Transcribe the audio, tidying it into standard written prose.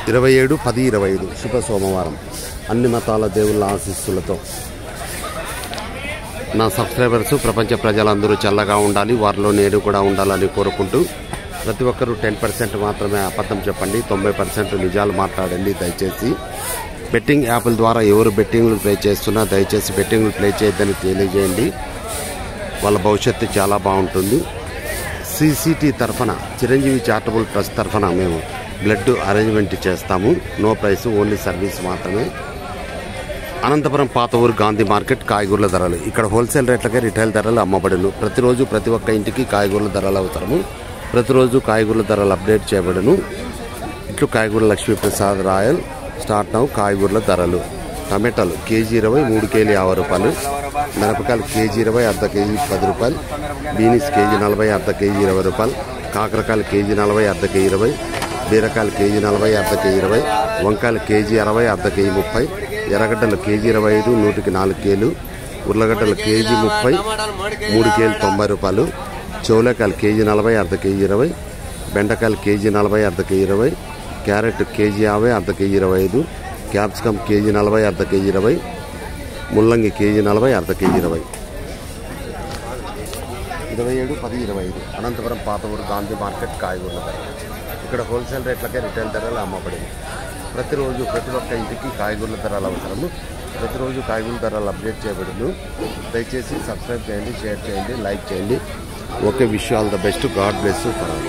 27/10/25 శుభ సోమవారం. అన్ని మతాల దేవుళ్ళ ఆశీస్సులతో నా సబ్స్క్రైబర్స్ ప్రపంచ ప్రజలందరూ చల్లగా ఉండాలి, వారిలో నేను కూడా ఉండాలని కోరుకుంటూ ప్రతి ఒక్కరూ 10% మాత్రమే అబద్ధం చెప్పండి, 90% నిజాలు మాట్లాడండి. దయచేసి బెట్టింగ్ యాప్ల ద్వారా ఎవరు బెట్టింగ్లు ప్లే చేస్తున్నా దయచేసి బెట్టింగ్లు ప్లే చేయొద్దని తెలియజేయండి. వాళ్ళ భవిష్యత్తు చాలా బాగుంటుంది. సిసిటి తరఫున చిరంజీవి చారిటబుల్ ట్రస్ట్ తరఫున మేము బ్లడ్ అరేంజ్మెంట్ చేస్తాము. నో ప్రైస్, ఓన్లీ సర్వీస్ మాత్రమే. అనంతపురం పాత ఊరు గాంధీ మార్కెట్. కాయగూరల ధరలు ఇక్కడ హోల్సేల్ రేట్లకే రిటైల్ ధరలు అమ్మబడును. ప్రతిరోజు ప్రతి ఒక్క ఇంటికి కాయగూరల ధరలు అవసరము. ప్రతిరోజు కాయగూరల ధరలు అప్డేట్ చేయబడును. ఇట్లు కాయగూరల లక్ష్మీప్రసాద్ రాయల్ స్టార్ట్ నౌ. కాయగూరల ధరలు టమాటాలు కేజీ 20, 3 కేజీ 50 రూపాయలు. మిరపకాయలు కేజీ 20, అర్ధ కేజీ 10 రూపాయలు. బీనీస్ కేజీ 40, అర్ధ కేజీ 20 రూపాయలు. కాకరకాయలు కేజీ 40, అర్ధ కేజీ 20. బీరకాయలు కేజీ 40, అర్ధ కేజీ 20. వంకాయలు కేజీ 60, అర్ధ కేజీ 30. ఎర్రగడ్డలు కేజీ 25, 100కి 4 కేలు. ఉర్లగడ్డలు కేజీ 30, 3 కేలు 90 రూపాయలు. చౌలకాయలు కేజీ 40, అర్ధ కేజీ 20. బెండకాయలు కేజీ 40, అర్ధ కేజీ 20. క్యారెట్ కేజీ 50, అర్ధ కేజీ 25. క్యాప్సికమ్ కేజీ 40, అర్ధ కేజీ 20. ముల్లంగి కేజీ 40, అర్ధ కేజీ 20. 27/10/25 అనంతపురం పాత ఊరు గాంధీ మార్కెట్. కాయగూరల ధర ఇక్కడ హోల్సేల్ రేట్లకే రిటైల్ ధరలు అమ్మబడింది. ప్రతిరోజు ప్రతి ఒక్క ఇంటికి కాయగూరల ధరలు అవసరము. ప్రతిరోజు కాయగూరల ధరలు అప్డేట్ చేయబడును. దయచేసి సబ్స్క్రైబ్ చేయండి, షేర్ చేయండి, లైక్ చేయండి. Okay, wish all the best. God bless you for all.